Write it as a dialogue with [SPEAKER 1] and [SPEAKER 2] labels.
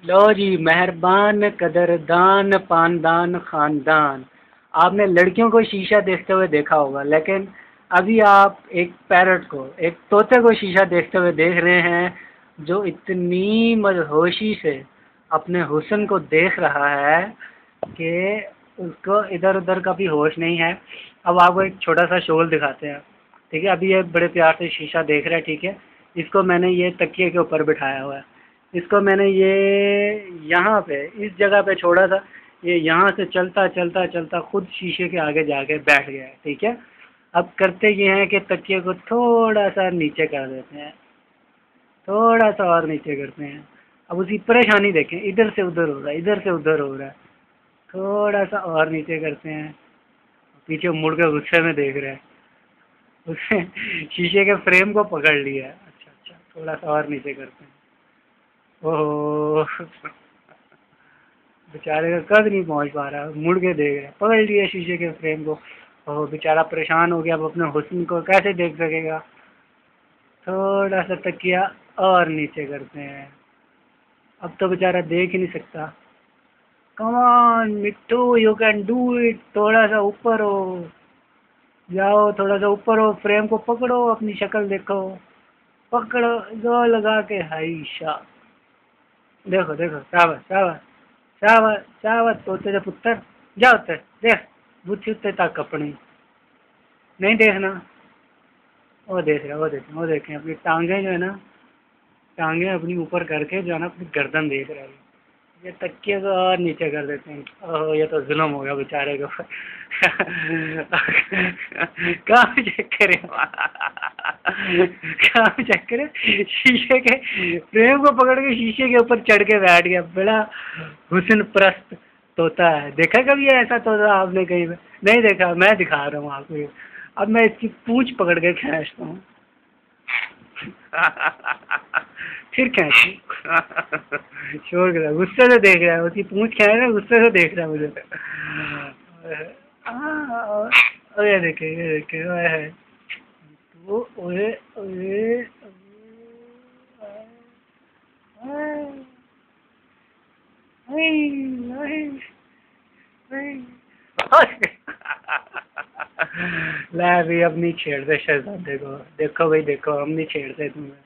[SPEAKER 1] लो जी, मेहरबान कदरदान पानदान खानदान। आपने लड़कियों को शीशा देखते हुए देखा होगा, लेकिन अभी आप एक पैरट को, एक तोते को शीशा देखते हुए देख रहे हैं, जो इतनी मदहोशी से अपने हुस्न को देख रहा है कि उसको इधर उधर का भी होश नहीं है। अब आपको एक छोटा सा शोल दिखाते हैं। ठीक है, अभी ये बड़े प्यार से शीशा देख रहा है। ठीक है, इसको मैंने ये तकिए के ऊपर बिठाया हुआ है। इसको मैंने ये यहाँ पे इस जगह पे छोड़ा था। ये यहाँ से चलता चलता चलता खुद शीशे के आगे जाके बैठ गया है। ठीक है, अब करते ये हैं कि तकिए को थोड़ा सा नीचे कर देते हैं, थोड़ा सा और नीचे करते हैं। अब उसकी परेशानी देखें, इधर से उधर हो रहा है, इधर से उधर हो रहा है। थोड़ा सा और नीचे करते हैं। पीछे मुड़ के गुस्से में देख रहा है। उसने शीशे के फ्रेम को पकड़ लिया है। अच्छा अच्छा, थोड़ा सा और नीचे करते हैं। ओहो, बेचारे का कद नहीं पहुंच पा रहा, मुड़ के देख रहा है, पकड़ लिया शीशे के फ्रेम को। ओह, बेचारा परेशान हो गया, अब अपने हुस्न को कैसे देख सकेगा। थोड़ा सा तकिया और नीचे करते हैं। अब तो बेचारा देख ही नहीं सकता। Come on Mittu, you can do it. थोड़ा सा ऊपर हो जाओ, थोड़ा सा ऊपर हो, फ्रेम को पकड़ो, अपनी शक्ल देखो, पकड़ो, जो लगा के हाईशा। देखो देखो, शाबाश शाबाश शाबाश शाबाश तोते के पुत्र। जाओ ते देख, बुद्धि उत्ते तक अपनी नहीं देखना। वो देख रहा, वो देख, वो देखें अपनी टांगे जो है ना, टांगे अपनी ऊपर करके जो है ना अपनी गर्दन देख रहा है। ये तकिए को और नीचे कर देते हैं। ओह, ये तो जुल्म हो गया बेचारे के ऊपर। काम चेक करे, काम चेक करे, शीशे के फ्रेम को पकड़ के शीशे के ऊपर चढ़ के बैठ गया। बड़ा हुस्न प्रस्त तोता है। देखा कभी ऐसा तोता आपने कहीं पे? नहीं देखा, मैं दिखा रहा हूँ आपको ये। अब मैं इसकी पूंछ पकड़ के खींचता हूँ। फिर खींचू। शोर कर रहा है, गुस्से से देख रहा है, उसकी पूंछ खींच रहा है, गुस्से से देख रहा है मुझे। ये देखे, ये देखे, ओए है वो, ओए ओए ला भी, अब नहीं छेड़ते शहजादे को। देखो भाई देखो, हम नहीं छेड़ते तुम्हें।